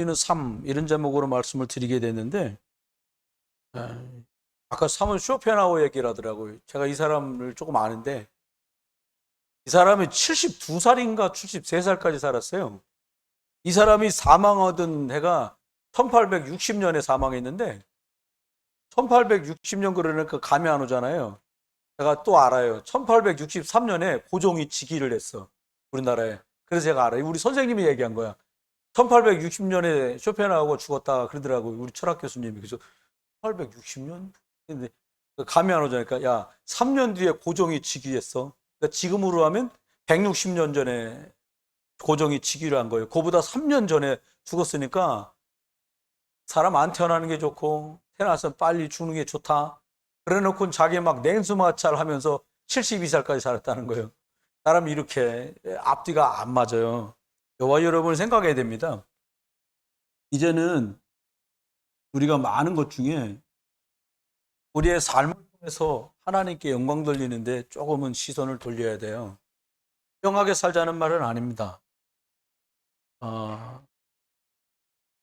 우리는 삶 이런 제목으로 말씀을 드리게 됐는데 아까 사문 쇼펜하우어 얘기를 하더라고요. 제가 이 사람을 조금 아는데 이 사람이 72살인가 73살까지 살았어요. 이 사람이 사망하던 해가 1860년에 사망했는데 1860년 그러니까 감이 안 오잖아요. 제가 또 알아요. 1863년에 고종이 즉위를 했어. 우리나라에. 그래서 제가 알아요. 우리 선생님이 얘기한 거야. 1860년에 쇼펜하우어가 죽었다 그러더라고요. 우리 철학 교수님이. 그래서 1860년? 근데 감이 안 오자니까 야, 3년 뒤에 고종이 즉위했어. 그러니까 지금으로 하면 160년 전에 고종이 즉위를 한 거예요. 그보다 3년 전에 죽었으니까 사람 안 태어나는 게 좋고 태어나서 빨리 죽는 게 좋다. 그래 놓고 자기 막 냉수마찰 하면서 72살까지 살았다는 거예요. 사람이 이렇게 앞뒤가 안 맞아요. 저와 여러분이 생각해야 됩니다. 이제는 우리가 많은 것 중에 우리의 삶을 통해서 하나님께 영광 돌리는데 조금은 시선을 돌려야 돼요. 평하게 살자는 말은 아닙니다.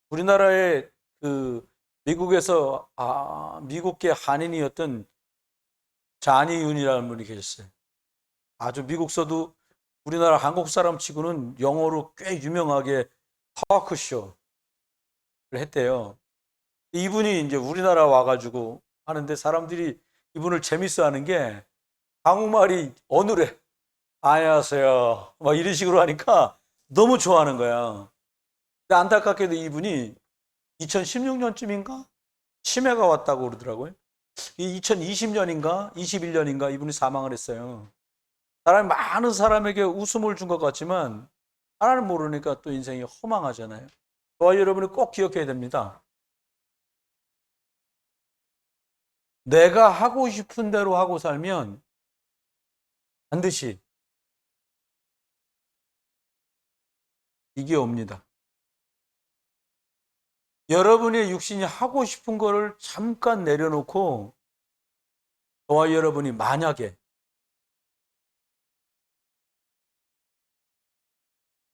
우리나라의 미국에서 미국계 한인이었던 자니윤이라는 분이 계셨어요. 아주 미국서도 우리나라 한국 사람 치고는 영어로 꽤 유명하게 터크쇼를 했대요. 이분이 이제 우리나라 와가지고 하는데 사람들이 이분을 재밌어 하는 게 한국말이 어눌해. 안녕하세요. 막 이런 식으로 하니까 너무 좋아하는 거야. 근데 안타깝게도 이분이 2016년쯤인가? 치매가 왔다고 그러더라고요. 2020년인가? 21년인가? 이분이 사망을 했어요. 사람이 많은 사람에게 웃음을 준 것 같지만 하나는 모르니까 또 인생이 허망하잖아요. 저와 여러분이 꼭 기억해야 됩니다. 내가 하고 싶은 대로 하고 살면 반드시 이게 옵니다. 여러분의 육신이 하고 싶은 거를 잠깐 내려놓고 저와 여러분이 만약에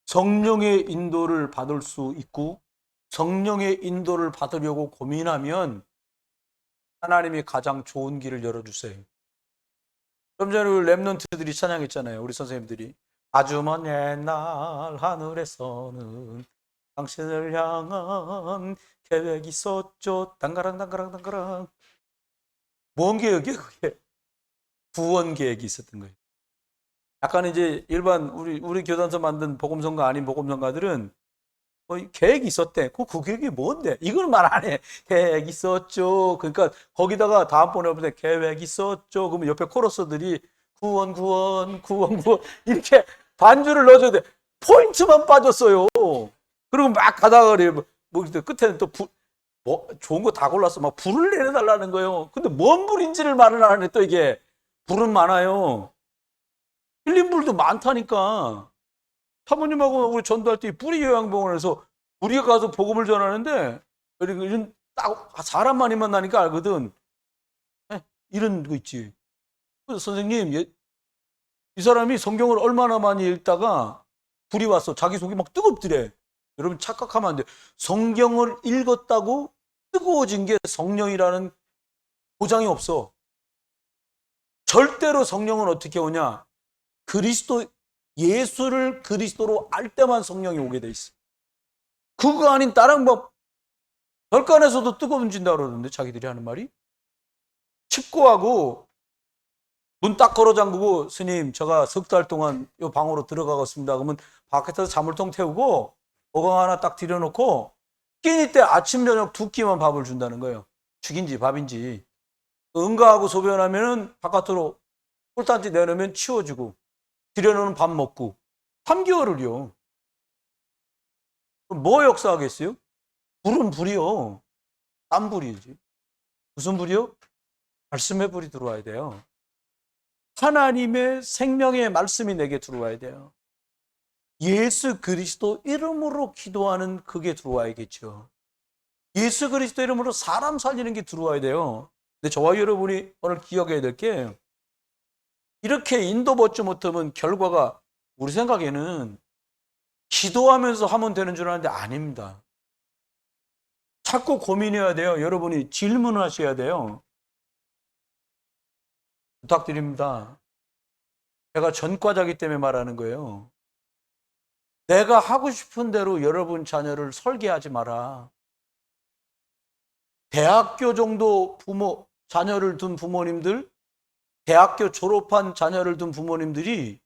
성령의 인도를 받을 수 있고 성령의 인도를 받으려고 고민하면 하나님이 가장 좋은 길을 열어주세요. 좀 전에 우리 랩런트들이 찬양했잖아요. 우리 선생님들이. 아주 먼 옛날 하늘에서는 당신을 향한 계획이 있었죠. 당가랑 당가랑 당가랑. 뭔 계획이에요 그게? 구원 계획이 있었던 거예요. 약간 이제 일반 우리 교단서 만든 복음성가 아닌 복음성가들은 계획이 있었대. 그 계획이 뭔데? 이걸 말 안 해. 계획 있었죠. 그러니까 거기다가 다음번에 볼 때 계획 있었죠. 그러면 옆에 코러스들이 구원 구원 구원 구원 이렇게 반주를 넣어줘야 돼. 포인트만 빠졌어요. 그리고 막 가다가 그래. 뭐 끝에는 또 뭐 좋은 거 다 골랐어. 막 불을 내려달라는 거예요. 근데 뭔 불인지를 말을 안 하네. 또 이게 불은 많아요. 흘린 불도 많다니까. 사모님하고 우리 전도할 때 뿌리 요양병원에서 우리가 가서 복음을 전하는데 이런 딱 사람만이 만나니까 알거든. 이런 거 있지. 선생님, 이 사람이 성경을 얼마나 많이 읽다가 불이 왔어. 자기 속이 막 뜨겁더래. 여러분 착각하면 안 돼. 성경을 읽었다고 뜨거워진 게 성령이라는 보장이 없어. 절대로 성령은 어떻게 오냐? 예수를 그리스도로 알 때만 성령이 오게 돼 있어. 그거 아닌 다른 절간에서도 뜨거워진다 그러는데 자기들이 하는 말이 칩고하고 문 딱 걸어 잠그고 스님 제가 석 달 동안 이 방으로 들어가겠습니다. 그러면 밖에서 자물통 태우고 어강 하나 딱 들여놓고 끼니 때 아침 저녁 두 끼만 밥을 준다는 거예요. 죽인지 밥인지. 응가하고 소변하면은 바깥으로 꿀단지 내놓으면 치워주고 들여놓은 밥 먹고 3개월을요. 뭐 역사하겠어요? 불은 불이요. 딴 불이지. 무슨 불이요? 말씀의 불이 들어와야 돼요. 하나님의 생명의 말씀이 내게 들어와야 돼요. 예수 그리스도 이름으로 기도하는 그게 들어와야겠죠. 예수 그리스도 이름으로 사람 살리는 게 들어와야 돼요. 근데 저와 여러분이 오늘 기억해야 될 게 이렇게 인도받지 못하면 결과가 우리 생각에는 기도하면서 하면 되는 줄 아는데 아닙니다. 자꾸 고민해야 돼요. 여러분이 질문을 하셔야 돼요. 부탁드립니다. 제가 전과자기 때문에 말하는 거예요. 내가 하고 싶은 대로 여러분 자녀를 설계하지 마라. 대학교 정도 자녀를 둔 부모님들, 대학교 졸업한 자녀를 둔 부모님들이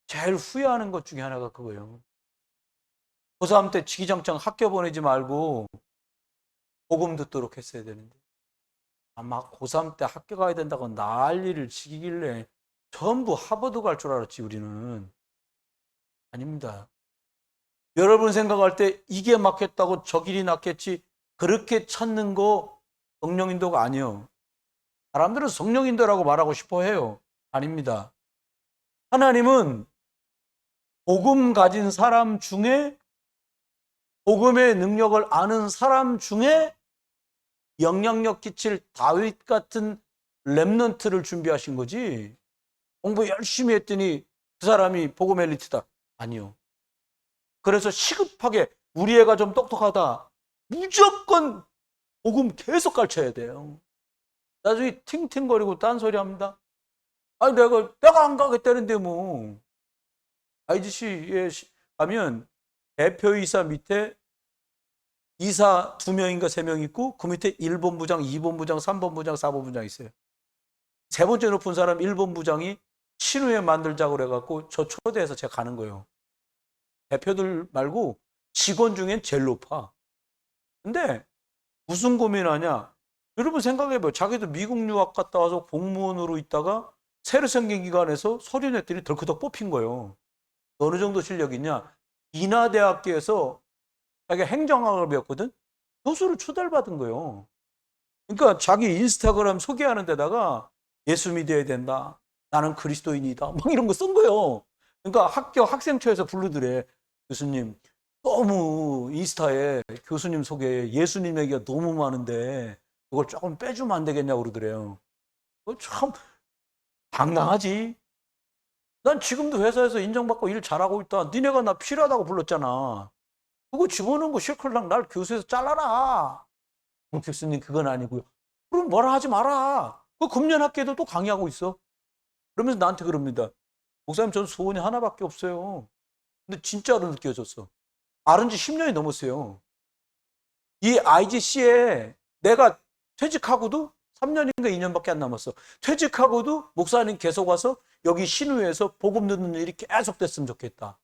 제일 후회하는 것 중에 하나가 그거예요. 고3 때 지기장창 학교 보내지 말고 복음 듣도록 했어야 되는데, 아마 고3 때 학교 가야 된다고 난리를 치길래 전부 하버드 갈 줄 알았지. 우리는 아닙니다. 여러분 생각할 때 이게 맞겠다고 저 길이 낫겠지, 그렇게 찾는 거 성령인도가 아니에요. 사람들은 성령인도라고 말하고 싶어 해요. 아닙니다. 하나님은 복음 가진 사람 중에, 복음의 능력을 아는 사람 중에 영향력 끼칠 다윗 같은 렘넌트를 준비하신 거지, 공부 열심히 했더니 그 사람이 복음 엘리트다. 아니요. 그래서 시급하게 우리 애가 좀 똑똑하다, 무조건 복음 계속 가르쳐야 돼요. 나중에 팅팅거리고 딴소리 합니다. 아니 내가 안 가겠다는데 뭐. IGC에 가면 대표이사 밑에 이사 2명인가 3명 있고, 그 밑에 1본부장, 2본부장, 3본부장, 4본부장 있어요. 세 번째 높은 사람 1본부장이 신우회 만들자고 그래갖고 저 초대해서 제가 가는 거예요. 대표들 말고 직원 중엔 제일 높아. 근데 무슨 고민하냐? 여러분 생각해봐요. 자기도 미국 유학 갔다 와서 공무원으로 있다가 새로 생긴 기관에서 서류 냈더니 덜커덕 뽑힌 거예요. 어느 정도 실력 있냐? 인하대학교에서 자기가 행정학을 배웠거든? 교수를 초대를 받은 거예요. 그러니까 자기 인스타그램 소개하는 데다가 예수 믿어야 된다, 나는 그리스도인이다, 막 이런 거 쓴 거예요. 그러니까 학교 학생처에서 부르더래. 교수님, 너무 인스타에 교수님 소개, 예수님 얘기가 너무 많은데 이걸 조금 빼주면 안 되겠냐고 그러더래요. 참 당당하지. 난 지금도 회사에서 인정받고 일 잘하고 있다. 니네가 나 필요하다고 불렀잖아. 그거 집어넣은 거 싫거랑 날 교수에서 잘라라. 교수님, 그건 아니고요. 그럼 뭐라 하지 마라. 그 금년학교에도 또 강의하고 있어. 그러면서 나한테 그럽니다. 목사님, 전 소원이 하나밖에 없어요. 근데 진짜로 느껴졌어. 알은 지 10년이 넘었어요. 이 IGC에 내가 퇴직하고도 3년인가 2년밖에 안 남았어. 퇴직하고도 목사님 계속 와서 여기 신우에서 복음 듣는 일이 계속 됐으면 좋겠다.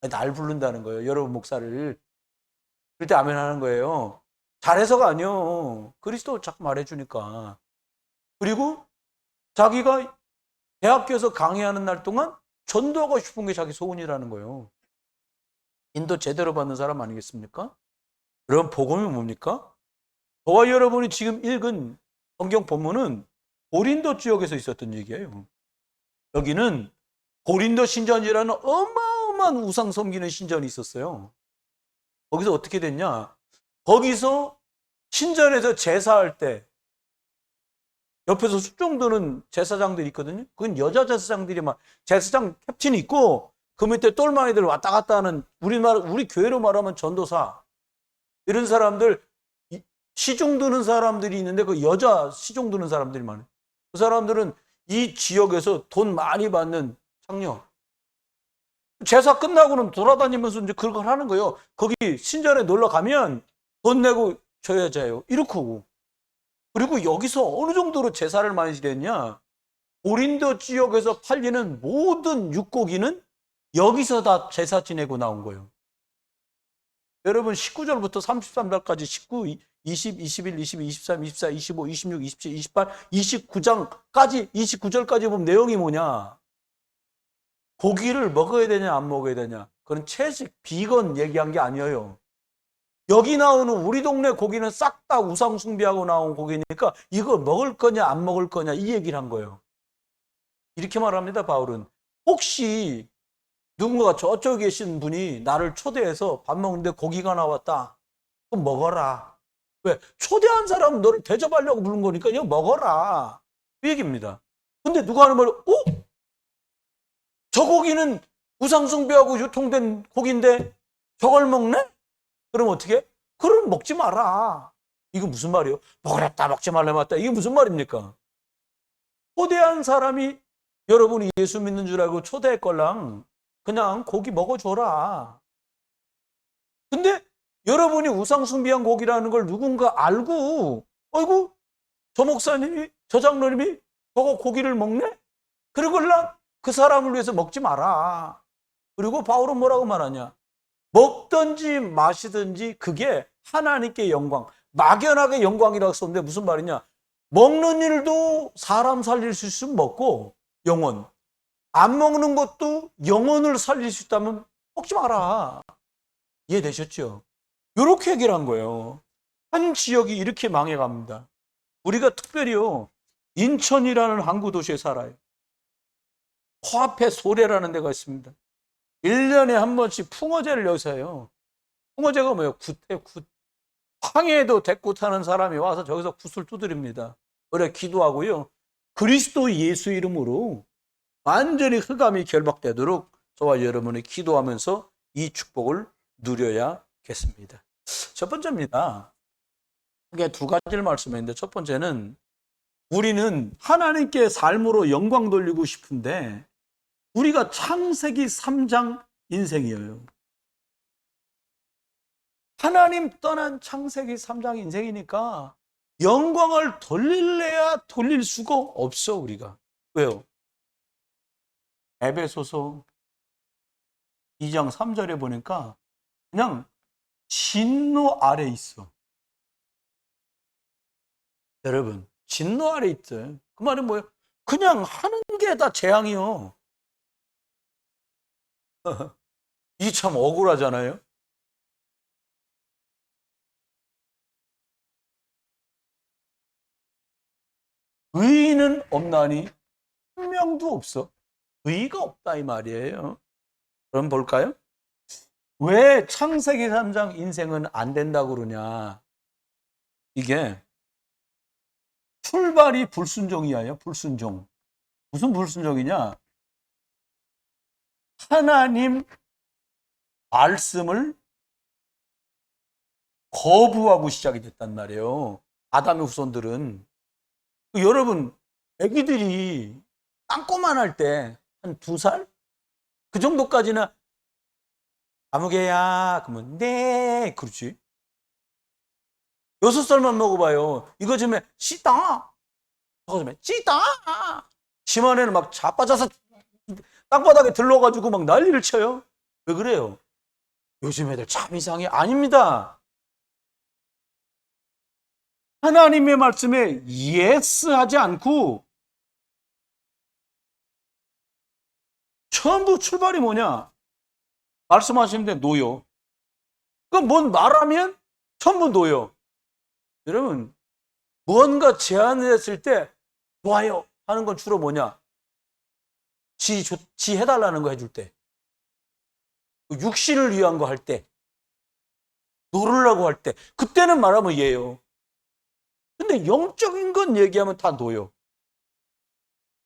날 부른다는 거예요. 여러분 목사를. 그럴 때 아멘 하는 거예요. 잘해서가 아니요. 그리스도 자꾸 말해주니까. 그리고 자기가 대학교에서 강의하는 날 동안 전도하고 싶은 게 자기 소원이라는 거예요. 인도 제대로 받는 사람 아니겠습니까? 그럼 복음이 뭡니까? 저와 여러분이 지금 읽은 성경 본문은 고린도 지역에서 있었던 얘기예요. 여기는 고린도 신전이라는 어마어마한 우상 섬기는 신전이 있었어요. 거기서 어떻게 됐냐? 거기서 신전에서 제사할 때 옆에서 수종드는 제사장들이 있거든요. 그건 여자 제사장들이 막 제사장 캡틴이 있고, 그 밑에 똘마니들 왔다 갔다 하는, 우리 교회로 말하면 전도사, 이런 사람들, 시중 드는 사람들이 있는데 그 여자 시중 드는 사람들이 많아요. 그 사람들은 이 지역에서 돈 많이 받는 창녀. 제사 끝나고는 돌아다니면서 이제 그걸 하는 거예요. 거기 신전에 놀러 가면 돈 내고 저 여자예요. 이렇고. 그리고 여기서 어느 정도로 제사를 많이 지냈냐? 고린도 지역에서 팔리는 모든 육고기는 여기서 다 제사 지내고 나온 거예요. 여러분 19절부터 33절까지 19, 20, 21, 22, 23, 24, 25, 26, 27, 28, 29장까지 29절까지 보면 내용이 뭐냐? 고기를 먹어야 되냐 안 먹어야 되냐? 그건 채식, 비건 얘기한 게 아니에요. 여기 나오는 우리 동네 고기는 싹 다 우상 숭배하고 나온 고기니까 이거 먹을 거냐 안 먹을 거냐 이 얘기를 한 거예요. 이렇게 말합니다. 바울은. 혹시 누군가가 저쪽에 계신 분이 나를 초대해서 밥 먹는데 고기가 나왔다. 그럼 먹어라. 왜? 초대한 사람은 너를 대접하려고 부른 거니까 이거 먹어라. 그 얘기입니다. 근데 누가 하는 말을, 저 고기는 우상 숭배하고 유통된 고기인데 저걸 먹네? 그럼 어떻게? 그럼 먹지 마라. 이거 무슨 말이에요? 먹으랬다 먹지 말라 맞다. 이게 무슨 말입니까? 초대한 사람이 여러분이 예수 믿는 줄 알고 초대했걸랑 그냥 고기 먹어줘라. 근데 여러분이 우상숭배한 고기라는 걸 누군가 알고 어이구 저 목사님이 저 장로님이 저거 고기를 먹네? 그러걸랑 그 사람을 위해서 먹지 마라. 그리고 바울은 뭐라고 말하냐? 먹든지 마시든지 그게 하나님께 영광, 막연하게 영광이라고 썼는데 무슨 말이냐? 먹는 일도 사람 살릴 수 있으면 먹고 영혼, 안 먹는 것도 영혼을 살릴 수 있다면 먹지 마라. 이해되셨죠? 이렇게 얘기를 한 거예요. 한 지역이 이렇게 망해갑니다. 우리가 특별히요, 인천이라는 항구 도시에 살아요. 코앞에 소래라는 데가 있습니다. 1년에 한 번씩 풍어제를 여기서 해요. 풍어제가 뭐예요? 굿해, 굿. 황해에도 대구 타는 사람이 와서 저기서 굿을 두드립니다. 그래 기도하고요. 그리스도 예수 이름으로 완전히 흑암이 결박되도록 저와 여러분이 기도하면서 이 축복을 누려야겠습니다. 첫 번째입니다. 이게 두 가지를 말씀했는데 첫 번째는 우리는 하나님께 삶으로 영광 돌리고 싶은데 우리가 창세기 3장 인생이에요. 하나님 떠난 창세기 3장 인생이니까 영광을 돌릴래야 돌릴 수가 없어 우리가. 왜요? 에베소서 2장 3절에 보니까 그냥 진노 아래 있어. 여러분 진노 아래 있대. 그 말은 뭐예요? 그냥 하는 게 다 재앙이요. 이게 참 억울하잖아요. 의인은 없나니 한 명도 없어. 의의가 없다 이 말이에요. 그럼 볼까요? 왜 창세기 3장 인생은 안 된다고 그러냐? 이게 출발이 불순종이에요. 불순종. 무슨 불순종이냐? 하나님 말씀을 거부하고 시작이 됐단 말이에요. 아담의 후손들은. 여러분, 애기들이 땅꼬만 할 때 한 2살? 그 정도까지는 아무개야. 그러면 네. 그렇지. 6살만 먹어봐요. 이거 좀 해. 씨다. 저거 좀 해. 씨다. 심한에는 막 자빠져서 땅바닥에 들러가지고 막 난리를 쳐요. 왜 그래요? 요즘 애들 참 이상해. 아닙니다. 하나님의 말씀에 예스 하지 않고 전부 출발이 뭐냐? 말씀하시는데 노요. 그럼 뭔 말하면 전부 노요. 여러분 뭔가 제안을 했을 때 좋아요 하는 건 주로 뭐냐? 지 해달라는 거 해줄 때, 육신을 위한 거 할 때, 노르려고 할 때, 그때는 말하면 예요. 근데 영적인 건 얘기하면 다 노요.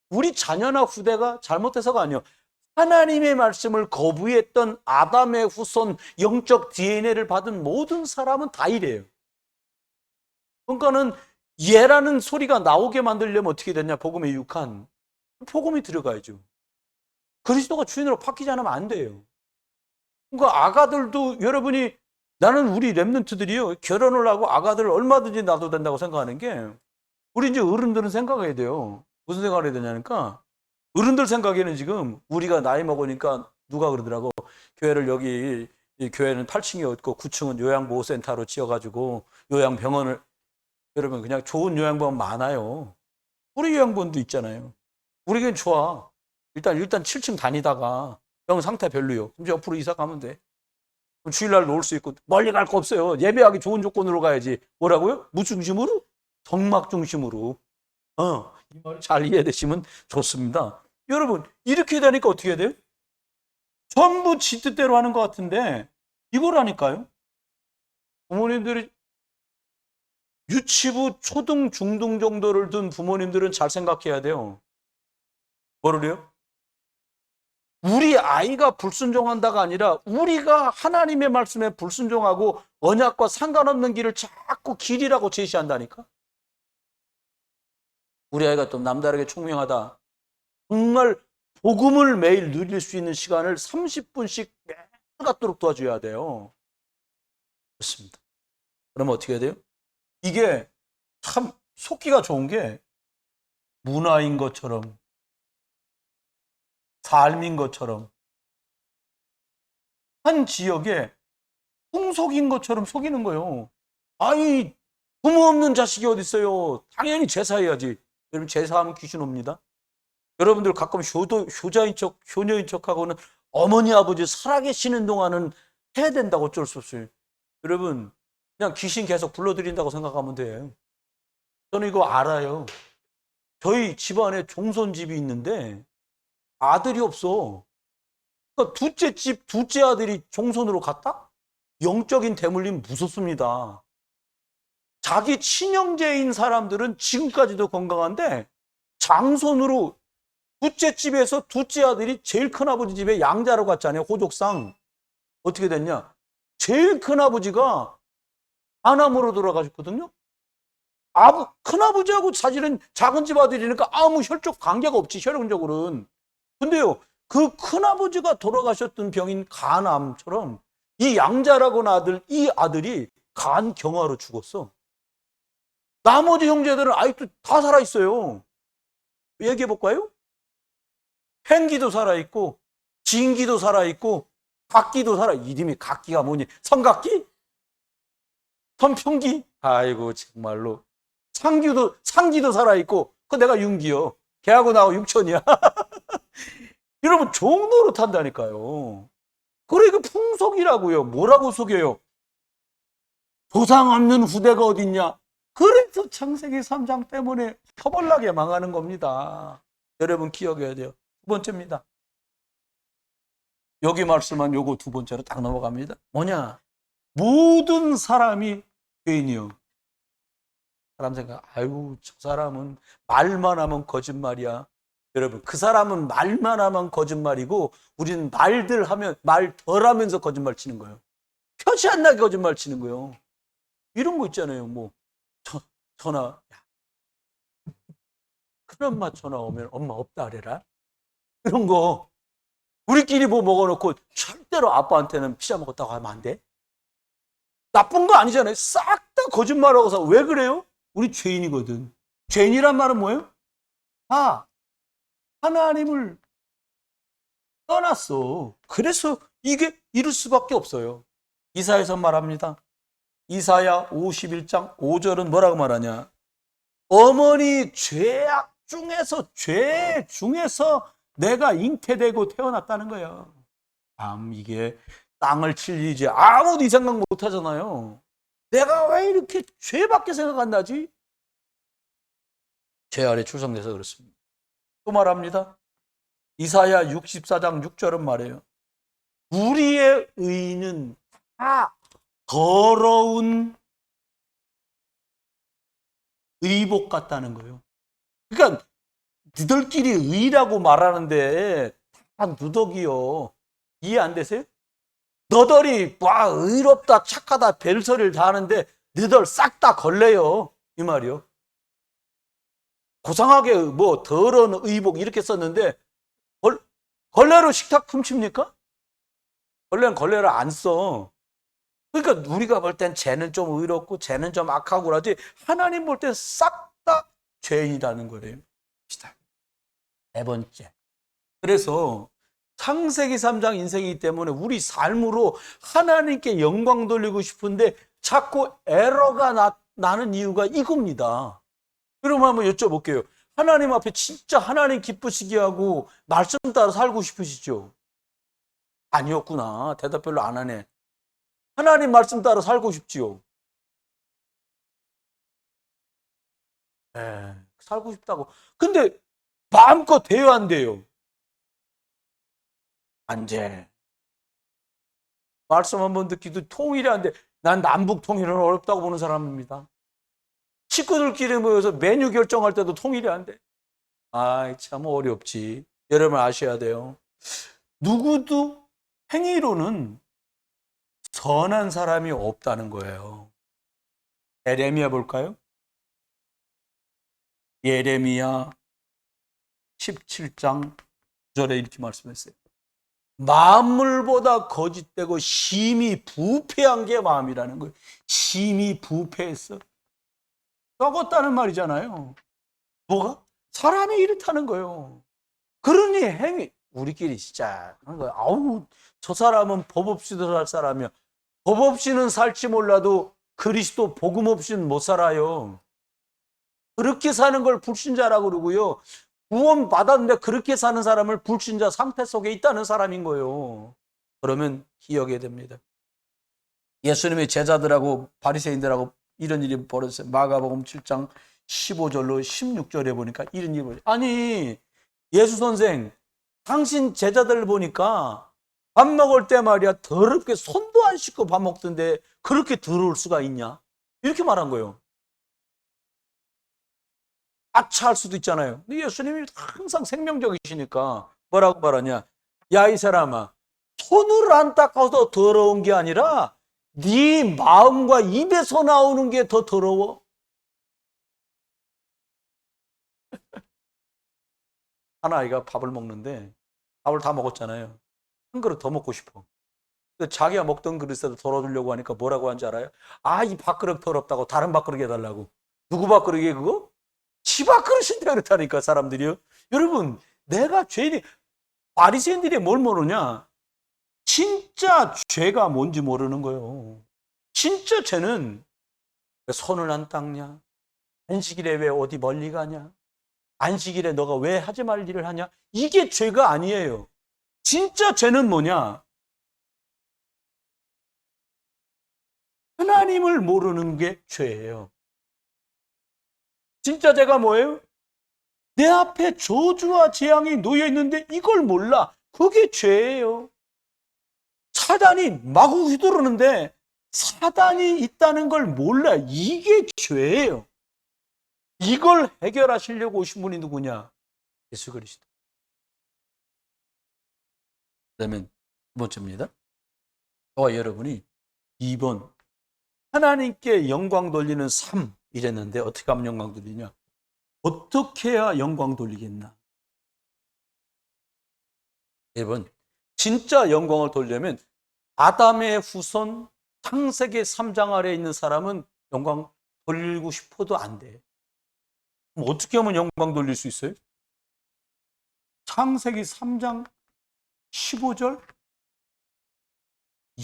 우리 자녀나 후대가 잘못해서가 아니에요. 하나님의 말씀을 거부했던 아담의 후손 영적 DNA를 받은 모든 사람은 다 이래요. 그러니까는 예라는 소리가 나오게 만들려면 어떻게 되냐? 복음에 유익한 복음이 들어가야죠. 그리스도가 주인으로 바뀌지 않으면 안 돼요. 그러니까 아가들도 여러분이 나는 우리 랩런트들이요 결혼을 하고 아가들을 얼마든지 놔도 된다고 생각하는 게 우리 이제 어른들은 생각해야 돼요. 무슨 생각을 해야 되냐니까 어른들 생각에는 지금 우리가 나이 먹으니까 누가 그러더라고 교회를 여기 이 교회는 8층이었고 9층은 요양보호센터로 지어가지고 요양병원을 여러분 그냥 좋은 요양병원 많아요. 우리 요양병원도 있잖아요. 우리겐 좋아. 일단 7층 다니다가 병 상태 별로요. 그럼 옆으로 이사 가면 돼. 그럼 주일날 놀 수 있고 멀리 갈 거 없어요. 예배하기 좋은 조건으로 가야지. 뭐라고요? 무중심으로? 정막 중심으로. 이 말 잘 이해되시면 좋습니다. 여러분 이렇게 되니까 어떻게 해야 돼요? 전부 지 뜻대로 하는 것 같은데 이거라니까요. 부모님들이 유치부 초등 중등 정도를 둔 부모님들은 잘 생각해야 돼요. 뭐를요? 우리 아이가 불순종한다가 아니라 우리가 하나님의 말씀에 불순종하고 언약과 상관없는 길을 자꾸 길이라고 제시한다니까. 우리 아이가 좀 남다르게 총명하다. 정말 복음을 매일 누릴 수 있는 시간을 30분씩 매일 갖도록 도와줘야 돼요. 그렇습니다. 그러면 어떻게 해야 돼요? 이게 참 속기가 좋은 게 문화인 것처럼 삶인 것처럼 한 지역에 풍속인 것처럼 속이는 거예요. 아니 부모 없는 자식이 어디 있어요. 당연히 제사해야지. 여러분 제사하면 귀신 옵니다. 여러분들 가끔 효자인 척 효녀인 척하고는 어머니 아버지 살아계시는 동안은 해야 된다고 어쩔 수 없어요. 여러분 그냥 귀신 계속 불러들인다고 생각하면 돼요. 저는 이거 알아요. 저희 집안에 종손집이 있는데 아들이 없어. 그러니까 둘째 집 둘째 아들이 종손으로 갔다? 영적인 대물림 무섭습니다. 자기 친형제인 사람들은 지금까지도 건강한데 장손으로 둘째 집에서 둘째 아들이 제일 큰 아버지 집에 양자로 갔잖아요. 호족상. 어떻게 됐냐? 제일 큰 아버지가 안암으로 돌아가셨거든요. 큰아버지하고 사실은 작은 집 아들이니까 아무 혈족 관계가 없지, 혈연적으로는. 근데요, 그 큰아버지가 돌아가셨던 병인 간암처럼 이 양자라고 아들, 이 아들이 간경화로 죽었어. 나머지 형제들은 아직도 다 살아있어요. 얘기해볼까요? 팽기도 살아있고, 진기도 살아있고, 각기도 이름이 각기가 뭐니? 성각기? 선평기? 아이고, 정말로. 상기도 살아있고, 그 내가 윤기요. 걔하고 나하고 육천이야. 여러분, 종로로 탄다니까요. 그래, 그 풍속이라고요. 뭐라고 속여요? 조상 없는 후대가 어딨냐? 그래서 창세기 3장 때문에 허벌나게 망하는 겁니다. 여러분 기억해야 돼요. 두 번째입니다. 여기 말씀한 요거 두 번째로 딱 넘어갑니다. 뭐냐? 모든 사람이 죄인이요. 사람 생각, 아유, 저 사람은 말만 하면 거짓말이야. 여러분, 그 사람은 말만 하면 거짓말이고, 우리는 말 덜 하면서 거짓말 치는 거예요. 표시 안 나게 거짓말 치는 거예요. 이런 거 있잖아요. 뭐, 전화, 야, 큰엄마 전화 오면 엄마 없다 그래라. 이런 거. 우리끼리 뭐 먹어놓고 절대로 아빠한테는 피자 먹었다고 하면 안 돼. 나쁜 거 아니잖아요. 싹 다 거짓말하고서 왜 그래요? 우리 죄인이거든. 죄인이란 말은 뭐예요? 하나님을 떠났어. 그래서 이게 이럴 수밖에 없어요. 이사야서 말합니다. 이사야 51장 5절은 뭐라고 말하냐? 어머니 죄 중에서 내가 잉태되고 태어났다는 거예요. 이게 땅을 칠 일이지 아무도 이 생각 못 하잖아요. 내가 왜 이렇게 죄밖에 생각 안 나지? 죄 아래 출생돼서 그렇습니다. 또 말합니다. 이사야 64장 6절은 말해요. 우리의 의는 다 더러운 의복 같다는 거예요. 그러니까 너희들끼리 의라고 말하는데 다 누더기요. 이해 안 되세요? 너덜이 와 의롭다 착하다 별소리를 다 하는데 너덜 싹 다 걸레요. 이 말이요. 고상하게 뭐 더러운 의복 이렇게 썼는데 걸레로 식탁 훔칩니까? 걸레는 걸레를 안 써. 그러니까 우리가 볼 땐 쟤는 좀 의롭고 쟤는 좀 악하고 그러지 하나님 볼 땐 싹 다 죄인이라는 거래요. 네 번째. 그래서 창세기 3장 인생이기 때문에 우리 삶으로 하나님께 영광 돌리고 싶은데 자꾸 에러가 나는 이유가 이겁니다. 여러분 한번 여쭤볼게요. 하나님 앞에 진짜 하나님 기쁘시게 하고 말씀 따라 살고 싶으시죠? 아니었구나. 대답 별로 안 하네. 하나님 말씀 따라 살고 싶지요? 살고 싶다고. 근데 마음껏 돼요, 안 돼요? 안 돼. 말씀 한번 듣기도 통일이 안 돼. 난 남북 통일은 어렵다고 보는 사람입니다. 식구들끼리 모여서 메뉴 결정할 때도 통일이 안 돼. 참 어렵지. 여러분 아셔야 돼요. 누구도 행위로는 선한 사람이 없다는 거예요. 예레미야 볼까요? 예레미야 17장 9절에 이렇게 말씀했어요. 만물보다 거짓되고 심히 부패한 게 마음이라는 거예요. 심히 부패했어. 썩었다는 말이잖아요. 뭐가? 사람이 이렇다는 거예요. 그러니 행위, 우리끼리 진짜 아우, 저 사람은 법 없이도 살 사람이야. 법 없이는 살지 몰라도 그리스도 복음 없이는 못 살아요. 그렇게 사는 걸 불신자라고 그러고요. 구원 받았는데 그렇게 사는 사람을 불신자 상태 속에 있다는 사람인 거예요. 그러면 기억해야 됩니다. 예수님의 제자들하고 바리새인들하고 이런 일이 벌어졌어요. 마가복음 7장 15절로 16절에 보니까 이런 일이 벌어졌어요. 아니, 예수 선생, 당신 제자들 보니까 밥 먹을 때 말이야 더럽게 손도 안 씻고 밥 먹던데 그렇게 더러울 수가 있냐? 이렇게 말한 거예요. 아차할 수도 있잖아요. 근데 예수님이 항상 생명적이시니까 뭐라고 말하냐? 야, 이 사람아, 손을 안 닦아서 더러운 게 아니라 네 마음과 입에서 나오는 게 더 더러워. 한 아이가 밥을 먹는데 밥을 다 먹었잖아요. 한 그릇 더 먹고 싶어. 근데 자기가 먹던 그릇에도 덜어주려고 하니까 뭐라고 하는지 알아요? 아, 이 밥그릇 더럽다고 다른 밥그릇 해달라고. 누구 밥그릇이에요 그거? 지 밥그릇인데 그렇다니까 사람들이요. 여러분, 내가 죄인이, 바리새인들이 뭘 모르냐? 진짜 죄가 뭔지 모르는 거예요. 진짜 죄는 왜 손을 안 닦냐? 안식일에 왜 어디 멀리 가냐? 안식일에 너가 왜 하지 말 일을 하냐? 이게 죄가 아니에요. 진짜 죄는 뭐냐? 하나님을 모르는 게 죄예요. 진짜 죄가 뭐예요? 내 앞에 저주와 재앙이 놓여 있는데 이걸 몰라. 그게 죄예요. 사단이 마구 휘두르는데 사단이 있다는 걸 몰라. 이게 죄예요. 이걸 해결하시려고 오신 분이 누구냐? 예수 그리스도. 그다음에 두 번째입니다. 저와 여러분이 2번 하나님께 영광 돌리는 삶 이랬는데 어떻게 하면 영광 돌리냐? 어떻게 해야 영광 돌리겠나? 여러분, 진짜 영광을 돌리려면 아담의 후손 창세기 3장 아래에 있는 사람은 영광 돌리고 싶어도 안 돼. 그럼 어떻게 하면 영광 돌릴 수 있어요? 창세기 3장 15절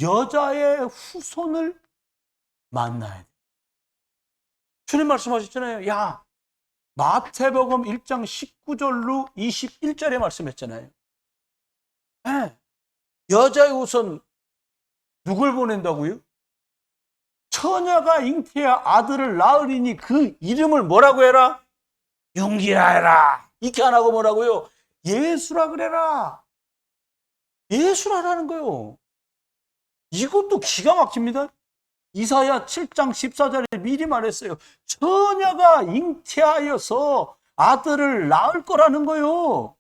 여자의 후손을 만나야 돼. 주님 말씀하셨잖아요. 야, 마태복음 1장 19절로 21절에 말씀했잖아요. 네. 여자의 후손 누굴 보낸다고요? 처녀가 잉태야 아들을 낳으리니 그 이름을 뭐라고 해라? 윤기라 해라. 이렇게 안 하고 뭐라고요? 예수라 그래라. 예수라라는 거요. 이것도 기가 막힙니다. 이사야 7장 14절에 미리 말했어요. 처녀가 잉태하여서 아들을 낳을 거라는 거요.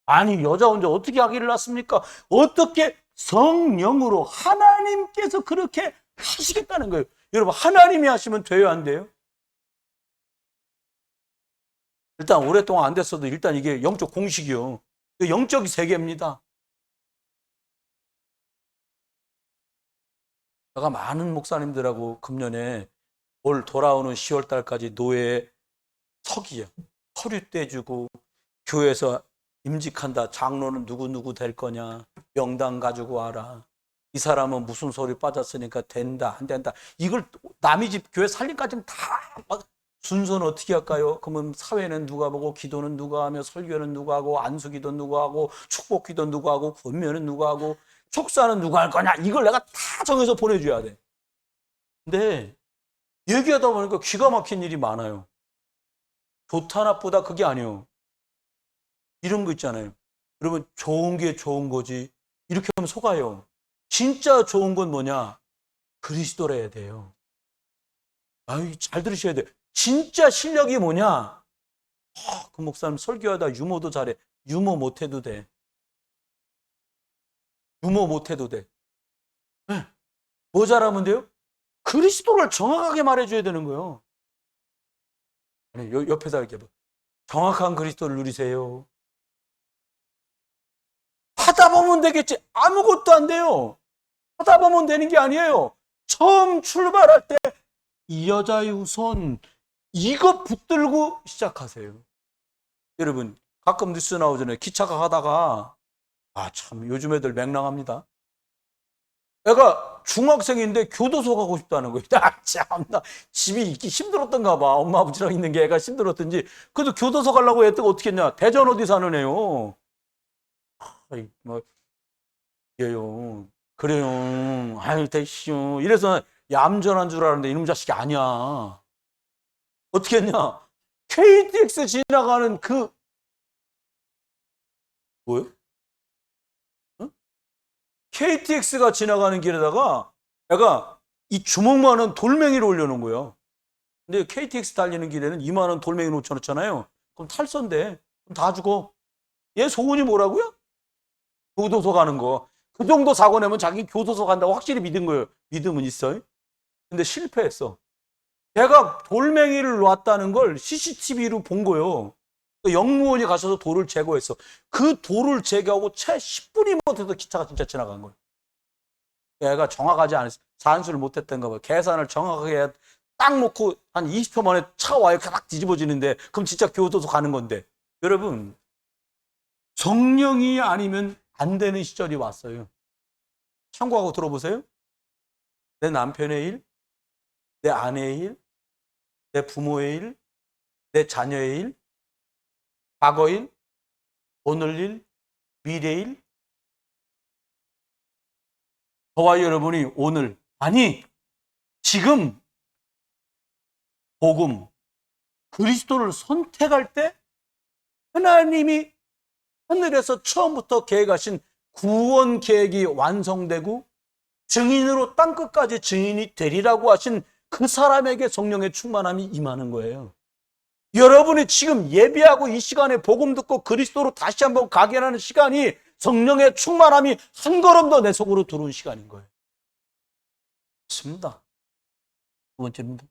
아니, 여자 혼자 어떻게 아기를 낳습니까? 어떻게? 성령으로 하나님께서 그렇게 하시겠다는 거예요. 여러분, 하나님이 하시면 돼요, 안 돼요? 일단 오랫동안 안 됐어도 일단 이게 영적 공식이요. 영적인 세계입니다. 제가 많은 목사님들하고 금년에 올 돌아오는 10월 달까지 노예 서기요. 서류 떼주고 교회에서 임직한다. 장로는 누구 될 거냐. 명단 가지고 와라. 이 사람은 무슨 소리 빠졌으니까 된다 안 된다. 이걸 남의 집 교회 살림까지는 다 순서는 어떻게 할까요? 그러면 사회는 누가 보고 기도는 누가 하며 설교는 누가 하고 안수기도 누가 하고 축복기도 누가 하고 권면은 누가 하고 촉사는 누가 할 거냐. 이걸 내가 다 정해서 보내줘야 돼. 근데 얘기하다 보니까 기가 막힌 일이 많아요. 좋다 나쁘다 그게 아니에요. 이런 거 있잖아요. 여러분, 좋은 게 좋은 거지 이렇게 하면 속아요. 진짜 좋은 건 뭐냐? 그리스도래야 돼요. 아유, 잘 들으셔야 돼요. 진짜 실력이 뭐냐? 그 목사님 설교하다 유머도 잘해. 유머 못해도 돼. 유머 못해도 돼. 네. 뭐 잘하면 돼요? 그리스도를 정확하게 말해줘야 되는 거예요. 아니, 옆에다 이렇게 정확한 그리스도를 누리세요. 하다 보면 되겠지. 아무것도 안 돼요. 하다 보면 되는 게 아니에요. 처음 출발할 때 이 여자의 우선 이거 붙들고 시작하세요. 여러분, 가끔 뉴스 나오잖아요. 기차가 가다가 참 요즘 애들 맹랑합니다. 애가 중학생인데 교도소 가고 싶다는 거예요. 참나 집이 있기 힘들었던가 봐. 엄마 아버지랑 있는 게 애가 힘들었던지. 그래도 교도소 가려고 했더니 어떻게 했냐. 대전 어디 사는 애요. 뭐 예요. 그래요. 아유 대시요. 이래서 얌전한 줄 알았는데 이놈 자식이 아니야. 어떻게 했냐. KTX 지나가는 뭐요? 응? KTX가 지나가는 길에다가 애가 이 주먹만한 돌멩이를 올려놓은 거예요. 근데 KTX 달리는 길에는 이만한 돌멩이 놓쳐놓잖아요. 그럼 탈선돼. 그럼 다 죽어. 얘 소원이 뭐라고요? 교도소 가는 거. 그 정도 사고 내면 자기 교도소 간다고 확실히 믿은 거예요. 믿음은 있어요. 근데 실패했어. 걔가 돌멩이를 놨다는 걸 CCTV로 본 거예요. 영무원이 가셔서 돌을 제거했어. 그 돌을 제거하고 채 10분이 못해서 기차가 진짜 지나간 거예요. 얘가 정확하지 않았어. 산수를 못했던가 봐요. 계산을 정확하게 딱 놓고 한 20초 만에 차가 와요. 딱 뒤집어지는데 그럼 진짜 교도소 가는 건데. 여러분, 성령이 아니면 안 되는 시절이 왔어요. 참고하고 들어보세요. 내 남편의 일, 내 아내의 일, 내 부모의 일, 내 자녀의 일, 과거 일, 오늘 일, 미래 일. 저와 여러분이 오늘, 아니 지금 복음, 그리스도를 선택할 때 하나님이 하늘에서 처음부터 계획하신 구원 계획이 완성되고 증인으로 땅끝까지 증인이 되리라고 하신 그 사람에게 성령의 충만함이 임하는 거예요. 여러분이 지금 예배하고 이 시간에 복음 듣고 그리스도로 다시 한번 각인하는 시간이 성령의 충만함이 한 걸음 더 내 속으로 들어온 시간인 거예요. 맞습니다. 두 번째입니다.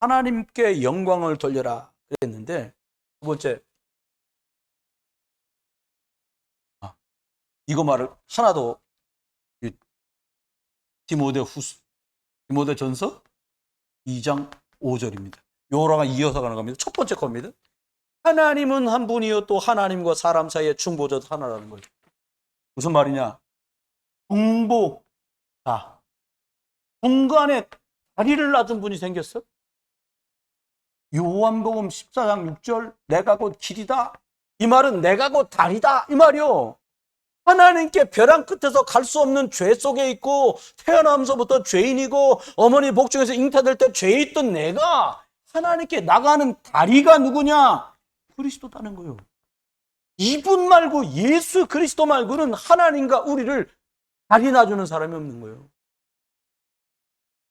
하나님께 영광을 돌려라 그랬는데, 두 번째, 이거 말을 하나도 디모데전서 2장 5절입니다. 요거랑 이어서 가는 겁니다. 첫 번째 겁니다. 하나님은 한 분이요 또 하나님과 사람 사이의 중보자도 하나라는 거예요. 무슨 말이냐? 중보자. 중간에 다리를 놔둔 분이 생겼어. 요한복음 14장 6절 내가 곧 길이다. 이 말은 내가 곧 다리다 이 말이요. 하나님께 벼랑 끝에서 갈 수 없는 죄 속에 있고 태어나면서부터 죄인이고 어머니 복중에서 잉태될 때 죄에 있던 내가 하나님께 나가는 다리가 누구냐? 그리스도다는 거예요. 이분 말고 예수 그리스도 말고는 하나님과 우리를 다리 놔주는 사람이 없는 거예요.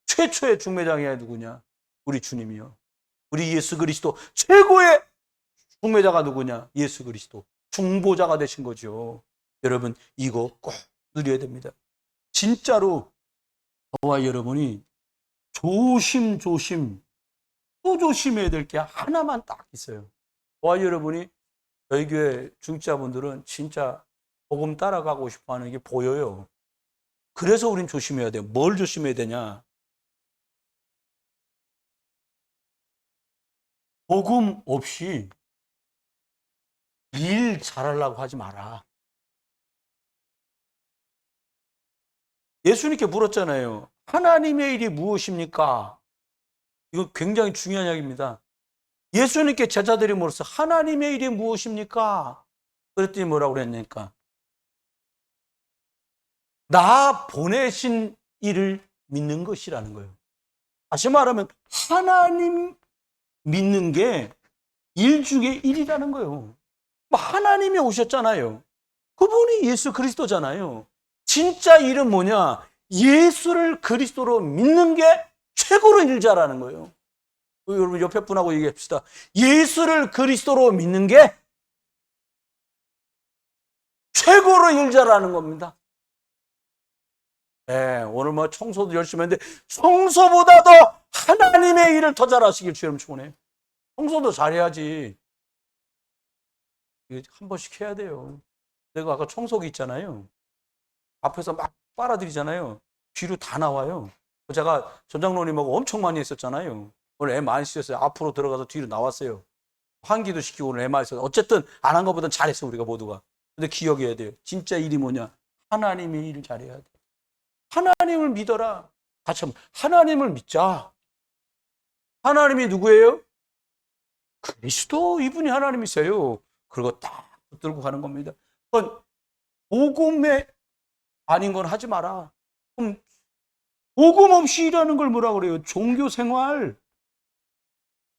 최초의 중매장이 누구냐? 우리 주님이요. 우리 예수 그리스도 최고의 중매자가 누구냐? 예수 그리스도. 중보자가 되신 거죠. 여러분 이거 꼭 누려야 됩니다. 진짜로 저와 여러분이 조심조심 또 조심해야 될 게 하나만 딱 있어요. 저와 여러분이 저희 교회 중직자분들은 진짜 복음 따라가고 싶어하는 게 보여요. 그래서 우린 조심해야 돼요. 뭘 조심해야 되냐? 복음 없이 일 잘하려고 하지 마라. 예수님께 물었잖아요. 하나님의 일이 무엇입니까? 이거 굉장히 중요한 이야기입니다. 예수님께 제자들이 물었어요. 하나님의 일이 무엇입니까? 그랬더니 뭐라고 그랬냐니까. 나 보내신 일을 믿는 것이라는 거예요. 다시 말하면 하나님 믿는 게 일 중에 일이라는 거예요. 하나님이 오셨잖아요. 그분이 예수 그리스도잖아요. 진짜 일은 뭐냐? 예수를 그리스도로 믿는 게 최고로 일 잘하는 거예요. 여러분 옆에 분하고 얘기합시다. 예수를 그리스도로 믿는 게 최고로 일 잘하는 겁니다. 오늘 뭐 청소도 열심히 했는데 청소보다도 하나님의 일을 더 잘하시길 주님 축원해요. 청소도 잘해야지. 이거 한 번씩 해야 돼요. 내가 아까 청소기 있잖아요. 앞에서 막 빨아들이잖아요. 뒤로 다 나와요. 제가 전장로님하고 엄청 많이 했었잖아요. 오늘 애 많이 쓰셨어요. 앞으로 들어가서 뒤로 나왔어요. 환기도 시키고 오늘 애 많이 썼어요. 어쨌든 안 한 것보단 잘했어 우리가 모두가. 근데 기억해야 돼요. 진짜 일이 뭐냐? 하나님의 일을 잘해야 돼. 하나님을 믿어라. 같이 한번 하나님을 믿자. 하나님이 누구예요? 그리스도. 이분이 하나님이세요. 그리고 딱 붙들고 가는 겁니다. 그건 복음에 아닌 건 하지 마라. 그럼 복음 없이 일하는 걸 뭐라 그래요? 종교 생활.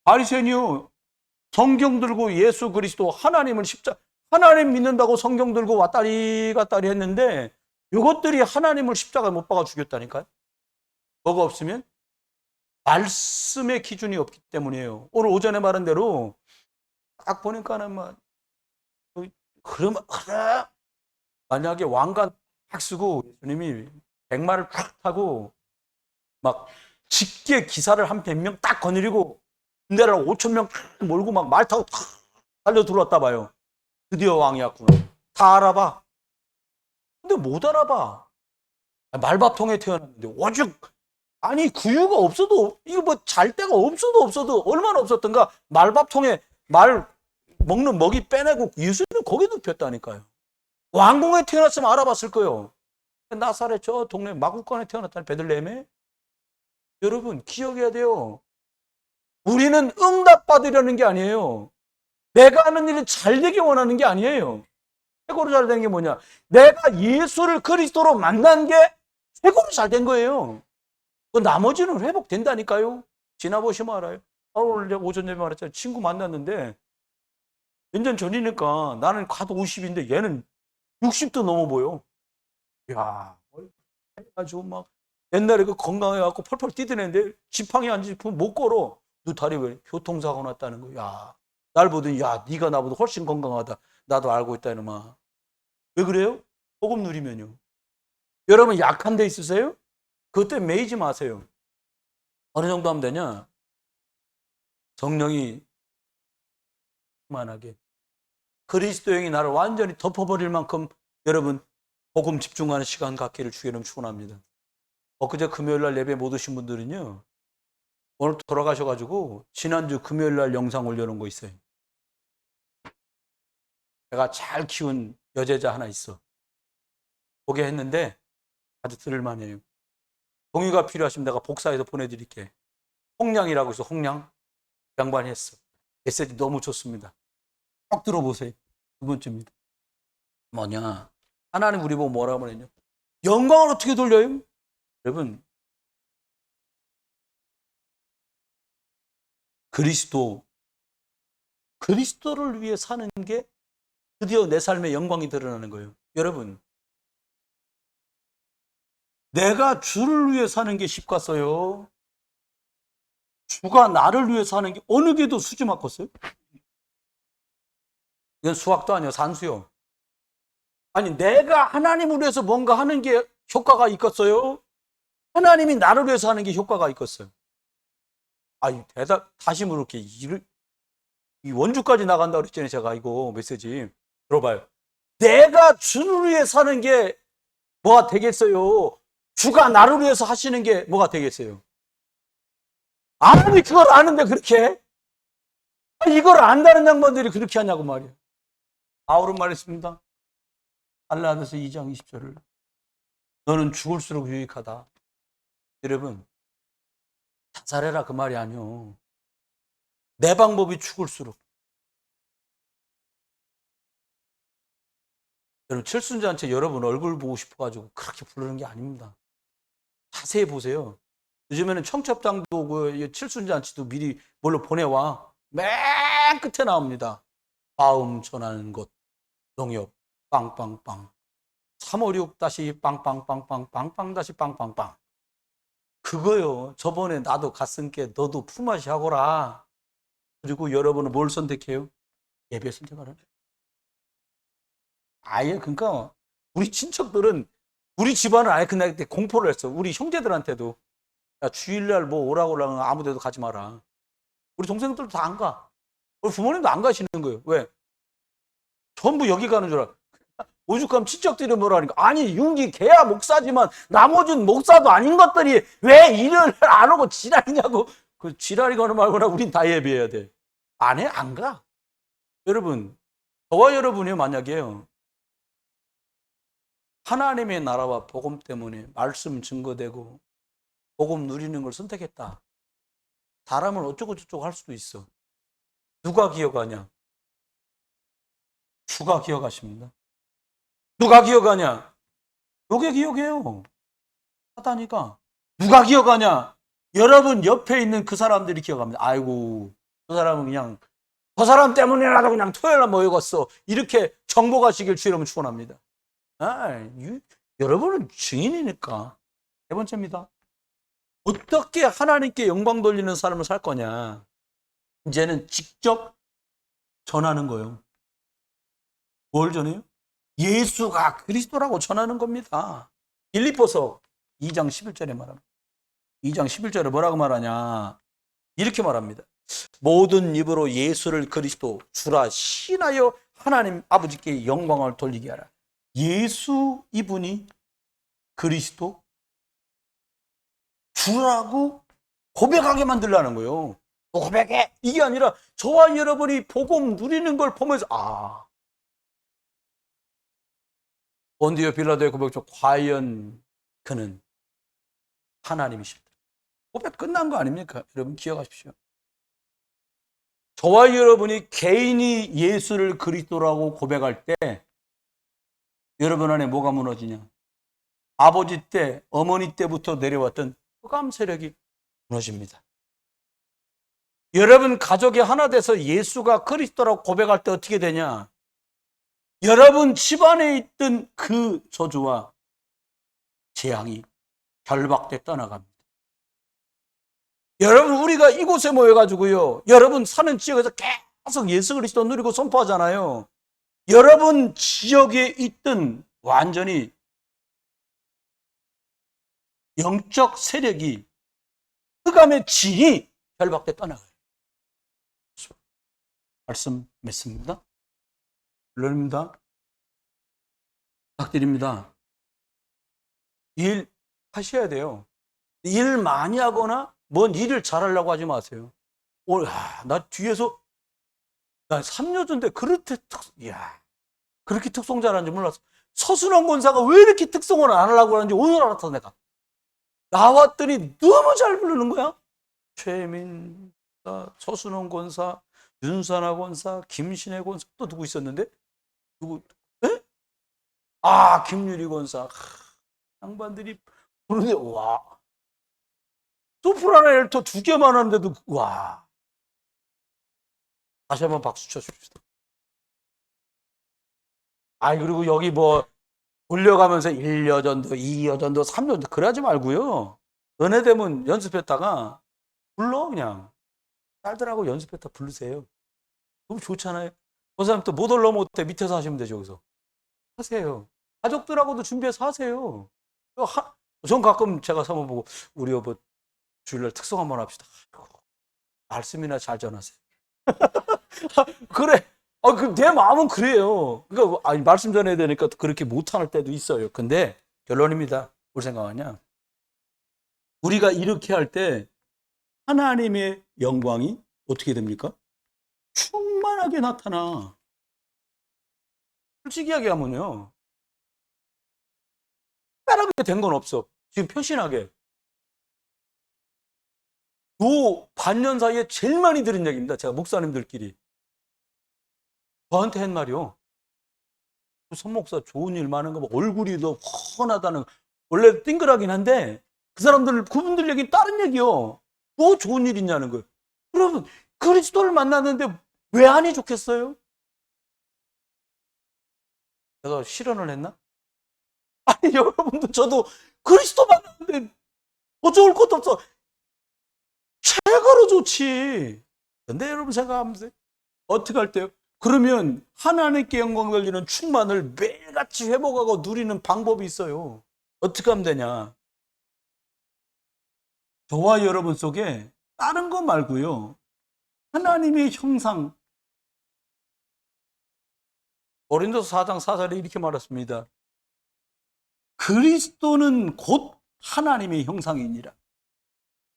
바리새인이요. 성경 들고 예수 그리스도 하나님을 하나님 믿는다고 성경 들고 왔다리 갔다리 했는데 이것들이 하나님을 십자가에 못 박아 죽였다니까요. 뭐가 없으면 말씀의 기준이 없기 때문이에요. 오늘 오전에 말한 대로 딱 보니까는 막 그러면 그래 만약에 왕관 딱 쓰고 예수님이 백마를 탁 타고 막 직계 기사를 한 100명 딱 거느리고 군대를 5,000명 딱 몰고 막 말 타고 탁 달려 들어왔다 봐요. 드디어 왕이었구나. 다 알아봐. 근데 못 알아봐. 말밥통에 태어났는데 오죽 아니 구유가 없어도 이거 뭐 잘 데가 없어도 얼마나 없었던가. 말밥통에 말 먹는 먹이 빼내고 예수님 거기 눕혔다니까요. 왕궁에 태어났으면 알아봤을 거예요. 나사렛 저 동네 마구간에 태어났다는 베들레헴에. 여러분 기억해야 돼요. 우리는 응답받으려는 게 아니에요. 내가 하는 일이 잘 되기 원하는 게 아니에요. 최고로 잘 된 게 뭐냐? 내가 예수를 그리스도로 만난 게 최고로 잘 된 거예요. 그 나머지는 회복된다니까요. 지나보시면 알아요. 오늘 오전 예배 말했잖아요. 친구 만났는데 몇 년 전이니까 나는 가도 50인데 얘는 60도 넘어 보여. 야, 해가지고 막 옛날에 그 건강해갖고 펄펄 뛰던 애인데 지팡이 앉으면 못 걸어. 너 다리 왜 교통사고 났다는 거야. 야, 날 보더니 야, 네가 나보다 훨씬 건강하다. 나도 알고 있다 이놈아. 왜 그래요? 복음 누리면요. 여러분 약한 데 있으세요? 그때 매이지 마세요. 어느 정도 하면 되냐? 성령이 만하게 그리스도 영이 나를 완전히 덮어버릴 만큼 여러분 복음 집중하는 시간 갖기를 주기를 축원합니다. 엊그제 금요일날 예배 못 오신 분들은요 오늘 돌아가셔가지고 지난주 금요일날 영상 올려놓은 거 있어요. 내가 잘 키운 여제자 하나 있어. 보게 했는데 아주 들을만해요. 동의가 필요하시면 내가 복사해서 보내드릴게. 홍량이라고 해서 홍량 양반이 했어. 메시지 너무 좋습니다. 꼭 들어보세요. 두 번째입니다. 뭐냐? 하나님 우리 보고 뭐라고 그랬냐? 영광을 어떻게 돌려요? 여러분 그리스도를 위해 사는 게 드디어 내 삶의 영광이 드러나는 거예요. 여러분 내가 주를 위해 사는 게 쉽겠어요? 주가 나를 위해 사는 게 어느 게 더 수지 맞겠어요? 이건 수학도 아니에요. 산수요. 아니 내가 하나님을 위해서 뭔가 하는 게 효과가 있겠어요? 하나님이 나를 위해서 하는 게 효과가 있겠어요? 아니 다시 물을게. 이 원주까지 나간다 그랬잖아요. 제가 이거 메시지 들어봐요. 내가 주를 위해 사는 게 뭐가 되겠어요? 주가 나를 위해서 하시는 게 뭐가 되겠어요? 아무리 그걸 아는데 그렇게 이걸 안다는 양반들이 그렇게 하냐고 말이에요. 바울은 말했습니다. 갈라디아서 2장 20절을 너는 죽을수록 유익하다. 여러분 자살해라 그 말이 아니요. 내 방법이 죽을수록. 여러분 칠순잔치 여러분 얼굴 보고 싶어가지고 그렇게 부르는 게 아닙니다. 자세히 보세요. 요즘에는 청첩장도 그 칠순잔치도 미리 뭘로 보내와. 맨 끝에 나옵니다. 마음 전하는 것 농협 빵빵빵 356 다시 빵빵빵빵빵빵 다시 빵빵빵 그거요. 저번에 나도 갔으니까 너도 품앗이 하거라. 그리고 여러분은 뭘 선택해요? 예배 선택하라. 아예 그러니까 우리 친척들은 우리 집안은 아예 그날 때 공포를 했어. 우리 형제들한테도. 야, 주일날 뭐 오라고 그러면 아무 데도 가지 마라. 우리 동생들도 다 안 가. 우리 부모님도 안 가시는 거예요. 왜? 전부 여기 가는 줄 알아. 오죽하면 친척들이 뭐라 하니까, 아니 윤기 걔야 목사지만 나머지는 목사도 아닌 것들이 왜 일요일 안 오고 지랄이냐고. 그 지랄이거나 말거나 우린 다 예배해야 돼. 안 해? 안 가. 여러분, 저와 여러분이 만약에요, 하나님의 나라와 복음 때문에 말씀 증거되고 복음 누리는 걸 선택했다. 사람은 어쩌고 저쩌고 할 수도 있어. 누가 기억하냐? 주가 기억하십니다. 누가 기억하냐? 요게 기억해요. 사단이가. 누가 기억하냐? 여러분 옆에 있는 그 사람들이 기억합니다. 아이고, 그 사람은 그냥 저 사람 때문에라도 그냥 토요일날 모여갔어. 이렇게 정복하시길 주 여러분 축원합니다. 여러분은 증인이니까. 세 번째입니다. 어떻게 하나님께 영광 돌리는 삶을 살 거냐? 이제는 직접 전하는 거예요. 뭘 전해요? 예수가 그리스도라고 전하는 겁니다. 빌립보서 2장 11절에 말합니다. 2장 11절에 뭐라고 말하냐? 이렇게 말합니다. 모든 입으로 예수를 그리스도 주라 신하여 하나님 아버지께 영광을 돌리게 하라. 예수 이분이 그리스도 주라고 고백하게 만들라는 거예요. 고백해. 이게 아니라 저와 여러분이 복음 누리는 걸 보면서 본디오 빌라도의 고백처럼 과연 그는 하나님이십니다. 고백 끝난 거 아닙니까? 여러분 기억하십시오. 저와 여러분이 개인이 예수를 그리스도라고 고백할 때 여러분 안에 뭐가 무너지냐? 아버지 때, 어머니 때부터 내려왔던 흑암 세력이 무너집니다. 여러분 가족이 하나 돼서 예수가 그리스도라고 고백할 때 어떻게 되냐? 여러분 집안에 있던 그 저주와 재앙이 결박돼 떠나갑니다. 여러분 우리가 이곳에 모여가지고요, 여러분 사는 지역에서 계속 예수 그리스도 누리고 선포하잖아요. 여러분 지역에 있던 완전히 영적 세력이, 흑암의 진이 결박돼 떠나가요. 말씀 맺습니다. 물론입니다. 부탁드립니다. 일 하셔야 돼요. 일 많이 하거나 뭔 일을 잘하려고 하지 마세요. 나 뒤에서 나 3년전인데 그렇게 특송 잘하는지 몰랐어. 서순원 권사가 왜 이렇게 특송을 안 하려고 하는지 오늘 알았어. 내가 나왔더니 너무 잘 부르는 거야. 최민 서순원 권사, 윤선아 권사, 김신혜 권사, 또 누구 있었는데? 누구? 에? 김유리 권사. 양반들이 부르는데 와, 소프라노 엘토 2개만 하는데도 와. 다시 한번 박수 쳐줍시다. 그리고 여기 뭐 돌려가면서 1여전도, 2여전도, 3여전도 그러지 말고요. 은혜되면 연습했다가 불러. 그냥 딸들하고 연습했다 부르세요. 너무 좋잖아요. 그 사람 또 못 올라오면 어때? 밑에서 하시면 되죠. 여기서 하세요. 가족들하고도 준비해서 하세요. 전 가끔 제가 사모 보고 우리 여보 주일날 특송 한번 합시다. 말씀이나 잘 전하세요. 그래. 내 마음은 그래요. 그러니까 말씀 전해야 되니까 그렇게 못할 때도 있어요. 근데 결론입니다. 뭘 생각하냐? 우리가 이렇게 할 때 하나님의 영광이 어떻게 됩니까? 충만하게 나타나. 솔직히 이야기하면요, 특별하게 된 건 없어. 지금 표신하게. 요 반년 사이에 제일 많이 들은 얘기입니다. 제가 목사님들끼리 저한테 한 말이요. 선 목사 좋은 일 많은 거, 얼굴이 더 훤하다는, 원래 띵글하긴 한데 그 사람들, 그분들 얘기는 다른 얘기요. 뭐 좋은 일 있냐는 거예요. 여러분 그리스도를 만났는데 왜 안이 좋겠어요? 내가 실언을 했나? 여러분도 저도 그리스도 만났는데 뭐 좋을 것도 없어. 최고로 좋지. 근데 여러분 생각하면서 어떻게 할 때요? 그러면 하나님께 영광 돌리는 충만을 매일같이 회복하고 누리는 방법이 있어요. 어떻게 하면 되냐? 저와 여러분 속에 다른 거 말고요. 하나님의 형상. 고린도서 4장 4절에 이렇게 말했습니다. 그리스도는 곧 하나님의 형상이니라.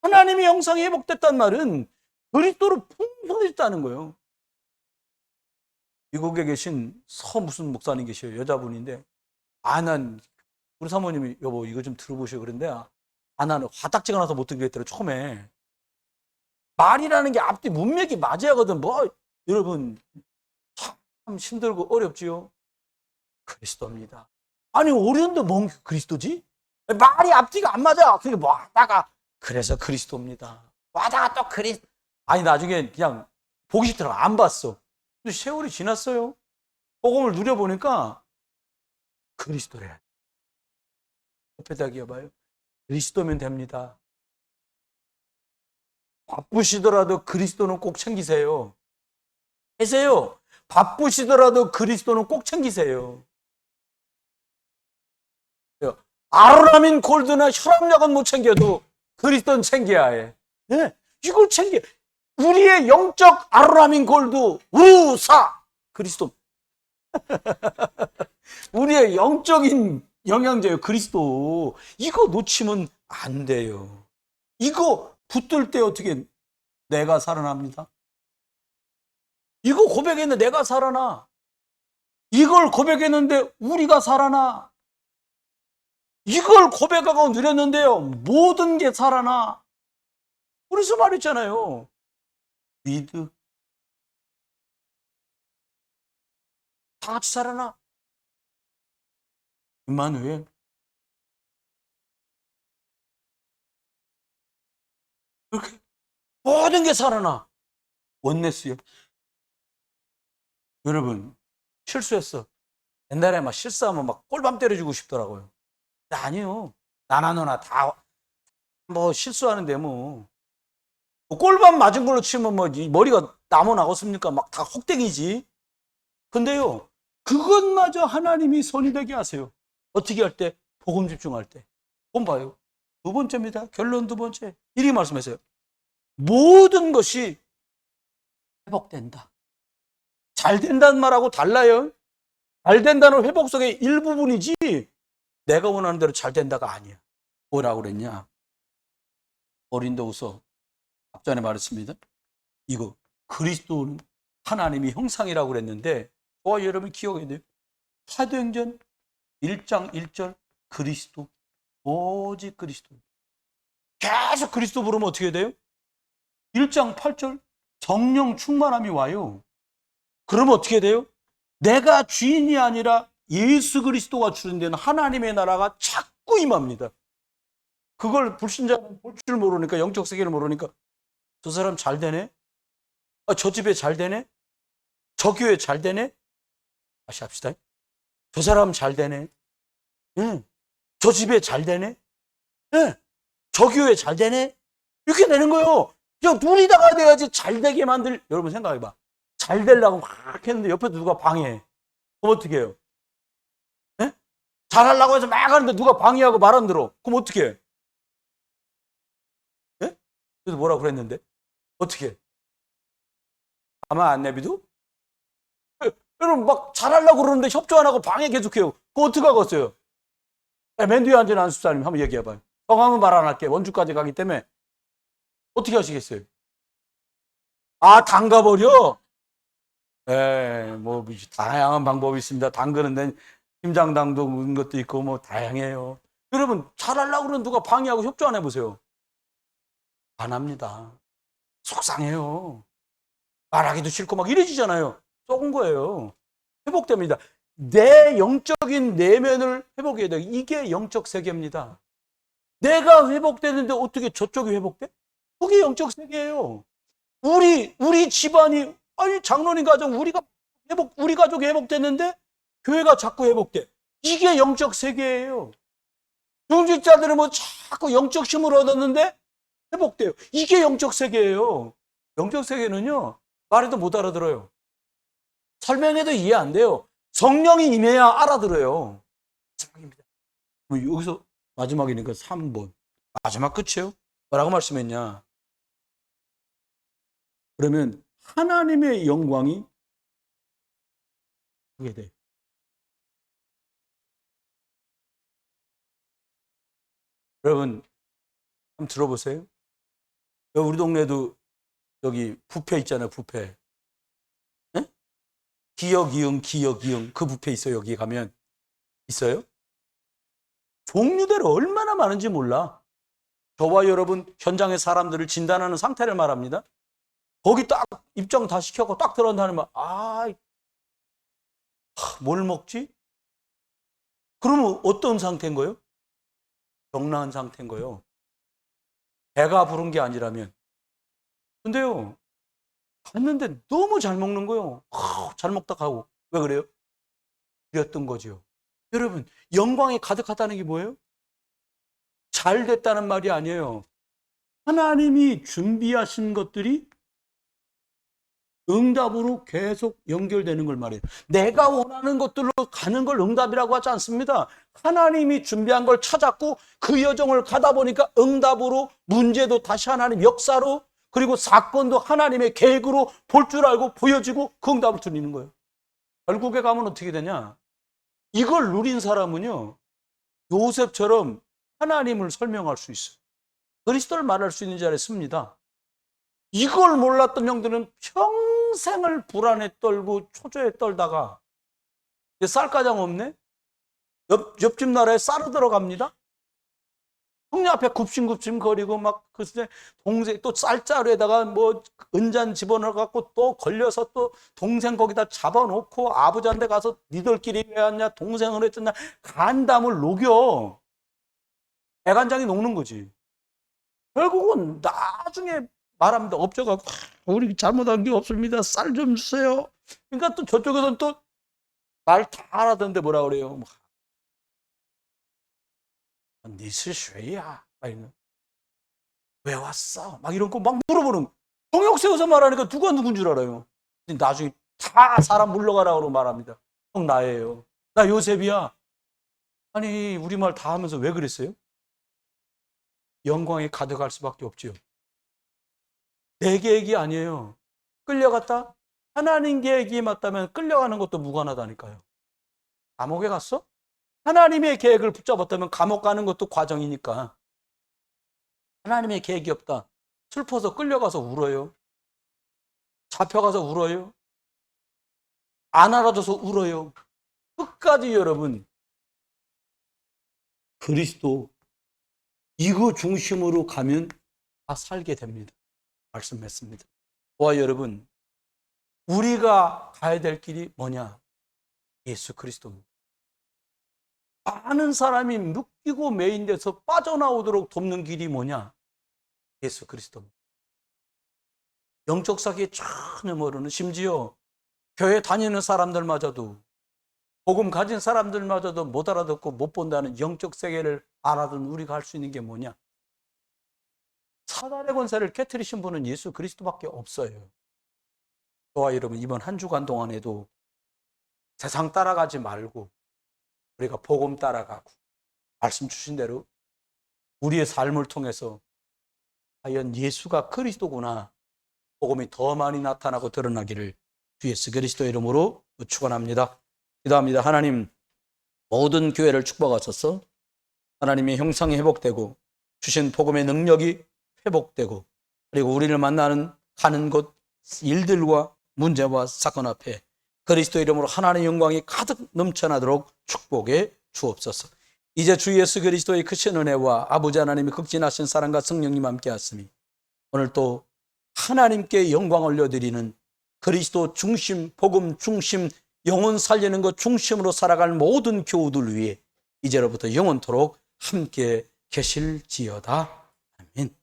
하나님의 형상이 회복됐단 말은 그리스도로 풍성해졌다는 거예요. 미국에 계신 서 무슨 목사님 계셔요. 여자분인데, 난 우리 사모님이 여보 이거 좀 들어보시오 그런데 나는 화딱지가 나서 못 듣겠더라. 처음에 말이라는 게 앞뒤 문맥이 맞아야 하거든. 여러분 참 힘들고 어렵지요. 그리스도입니다. 아니 오련도 뭔 그리스도지? 말이 앞뒤가 안 맞아. 그게 뭐 하다가 그래서 그리스도입니다. 하다가 또 그리스도. 아니 나중에 그냥 보기 싫더라고. 안 봤어. 근데 세월이 지났어요. 복음을 누려보니까 그리스도래. 옆에다 기어봐요. 그리스도면 됩니다. 바쁘시더라도 그리스도는 꼭 챙기세요. 계세요. 바쁘시더라도 그리스도는 꼭 챙기세요. 아로나민 골드나 혈압약은 못 챙겨도 그리스도는 챙겨야 해. 네, 이걸 챙겨. 우리의 영적 아로나민 골드 우사 그리스도. 우리의 영적인 영양제예요. 그리스도. 이거 놓치면 안 돼요. 이거 붙들 때 어떻게 내가 살아납니다. 이거 고백했는데 내가 살아나. 이걸 고백했는데 우리가 살아나. 이걸 고백하고 누렸는데요. 모든 게 살아나. 그래서 말했잖아요. 믿음. 다 같이 살아나. 임마누엘. 이렇게 모든 게 살아나. 원네스요. 여러분 실수했어. 옛날에 막 실수하면 막 꼴밤 때려주고 싶더라고요. 아니요. 나나 너나 다 뭐 실수하는데 뭐 꼴밤 맞은 걸로 치면 뭐 머리가 나무 나겠습니까? 막 다 혹대기지. 근데요 그것마저 하나님이 손이 되게 하세요. 어떻게 할 때? 복음 집중할 때. 본 봐요. 두 번째입니다. 결론 두 번째. 이렇게 말씀하세요. 모든 것이 회복된다. 잘 된다는 말하고 달라요. 잘 된다는 회복 속의 일부분이지 내가 원하는 대로 잘 된다가 아니야. 뭐라고 그랬냐? 고린도후서 앞전에 말했습니다. 이거 그리스도는 하나님의 형상이라고 그랬는데 저와 여러분 기억해야 돼요. 사도행전 1장 1절 그리스도 오직 그리스도. 계속 그리스도 부르면 어떻게 돼요? 1장 8절 성령 충만함이 와요. 그러면 어떻게 돼요? 내가 주인이 아니라 예수 그리스도가 주인되는 하나님의 나라가 자꾸 임합니다. 그걸 불신자는 볼 줄 모르니까 영적 세계를 모르니까 저 사람 잘 되네? 저 집에 잘 되네? 저 교회 잘 되네? 다시 합시다. 저 사람 잘 되네? 응. 저 집에 잘 되네? 응. 저 교회 잘 되네? 이렇게 되는 거예요. 그냥 누리다가 돼야지 잘 되게 만들. 여러분 생각해봐. 잘 되려고 막 했는데 옆에서 누가 방해해. 그럼 어떻게 해요? 네? 잘하려고 해서 막 하는데 누가 방해하고 말 안 들어. 그럼 어떻게 해? 네? 그래서 뭐라고 그랬는데? 어떻게 해? 가만 안 내비도? 여러분 막 잘하려고 그러는데 협조 안 하고 방해 계속해요. 그거 어떻게 하겠어요? 맨 뒤에 앉은 안수사님 한번 얘기해봐요. 성함은 말 안 할게. 원주까지 가기 때문에 어떻게 하시겠어요? 담가버려? 뭐 다양한 방법이 있습니다. 담그는 심장당도 묻은 것도 있고 뭐 다양해요. 여러분 잘하려고 그러는 누가 방해하고 협조 안 해보세요. 안 합니다. 속상해요. 말하기도 싫고 막 이래지잖아요. 썩은 거예요. 회복됩니다. 내 영적인 내면을 회복해야 돼요. 이게 영적 세계입니다. 내가 회복되는데 어떻게 저쪽이 회복돼? 그게 영적 세계예요. 우리 집안이 아니 장로님 가정 우리 가족이 회복됐는데 교회가 자꾸 회복돼. 이게 영적 세계예요. 중직자들은 뭐 자꾸 영적 힘을 얻었는데 회복돼요. 이게 영적 세계예요. 영적 세계는요 말해도 못 알아들어요. 설명해도 이해 안 돼요. 성령이 임해야 알아들어요. 입니다. 여기서 마지막이니까 3번. 마지막 끝이에요. 뭐라고 말씀했냐? 그러면 하나님의 영광이 하게 돼. 여러분, 한번 들어보세요. 우리 동네도 여기 뷔페 있잖아요, 뷔페. 네? 기역, 이응, 기역, 이응. 그 뷔페 있어요, 여기 가면. 있어요? 종류대로 얼마나 많은지 몰라. 저와 여러분, 현장의 사람들을 진단하는 상태를 말합니다. 거기 딱 입장 다 시켜고 딱 들어간다는 말, 뭘 먹지? 그러면 어떤 상태인 거예요? 경락한 상태인 거예요. 배가 부른 게 아니라면. 근데요, 갔는데 너무 잘 먹는 거예요. 잘 먹다 가고. 왜 그래요? 드렸던 거죠. 여러분, 영광이 가득하다는 게 뭐예요? 잘 됐다는 말이 아니에요. 하나님이 준비하신 것들이 응답으로 계속 연결되는 걸 말해요. 내가 원하는 것들로 가는 걸 응답이라고 하지 않습니다. 하나님이 준비한 걸 찾았고 그 여정을 가다 보니까 응답으로, 문제도 다시 하나님 역사로, 그리고 사건도 하나님의 계획으로 볼 줄 알고 보여지고 그 응답을 드리는 거예요. 결국에 가면 어떻게 되냐? 이걸 누린 사람은요, 요셉처럼 하나님을 설명할 수 있어요. 그리스도를 말할 수 있는 자리에 씁니다. 이걸 몰랐던 형들은 평생을 불안에 떨고 초조에 떨다가, 쌀가장 없네? 옆집 나라에 쌀을 들어갑니다. 형님 앞에 굽신굽신 거리고 막, 글쎄, 동생 또 쌀자루에다가 뭐 은잔 집어넣어갖고 또 걸려서 또 동생 거기다 잡아놓고 아버지한테 가서 니들끼리 왜 왔냐, 동생을 했잖냐, 간담을 녹여. 애간장이 녹는 거지. 결국은 나중에 말합니다. 업자가, 우리 잘못한 게 없습니다. 쌀 좀 주세요. 그러니까 또 저쪽에서는 또 말 다 알아듣는데 뭐라 그래요? 니是谁呀? 왜 왔어? 막 이런 거 막 물어보는. 통역 세워서 말하니까 누가 누군 줄 알아요. 나중에 다 사람 물러가라고 말합니다. 형 나예요. 나 요셉이야. 아니 우리말 다 하면서 왜 그랬어요? 영광이 가득할 수밖에 없지요. 내 계획이 아니에요. 끌려갔다? 하나님 계획이 맞다면 끌려가는 것도 무관하다니까요. 감옥에 갔어? 하나님의 계획을 붙잡았다면 감옥 가는 것도 과정이니까. 하나님의 계획이 없다. 슬퍼서 끌려가서 울어요. 잡혀가서 울어요. 안 알아줘서 울어요. 끝까지 여러분, 그리스도 이거 중심으로 가면 다 살게 됩니다. 말씀했습니다. 저와 여러분, 우리가 가야 될 길이 뭐냐? 예수 그리스도입니다. 많은 사람이 묶이고 매인돼서 빠져나오도록 돕는 길이 뭐냐? 예수 그리스도입니다. 영적 사기에 전혀 모르는, 심지어 교회 다니는 사람들마저도, 복음 가진 사람들마저도 못 알아듣고 못 본다는 영적 세계를 알아듣는 우리가 할 수 있는 게 뭐냐? 사단의 권세를 깨트리신 분은 예수 그리스도밖에 없어요. 저와 여러분, 이번 한 주간 동안에도 세상 따라가지 말고 우리가 복음 따라가고 말씀 주신 대로 우리의 삶을 통해서 과연 예수가 그리스도구나, 복음이 더 많이 나타나고 드러나기를 주 예수 그리스도의 이름으로 축원합니다. 기도합니다. 하나님, 모든 교회를 축복하소서. 하나님의 형상이 회복되고 주신 복음의 능력이 회복되고, 그리고 우리를 만나는 가는 곳 일들과 문제와 사건 앞에 그리스도 이름으로 하나님의 영광이 가득 넘쳐나도록 축복해 주옵소서. 이제 주 예수 그리스도의 크신 은혜와 아버지 하나님의 극진하신 사랑과 성령님 함께 하시니 오늘 또 하나님께 영광 올려드리는 그리스도 중심, 복음 중심, 영혼 살리는 것 중심으로 살아갈 모든 교우들 위해 이제로부터 영원토록 함께 계실지어다. 아멘.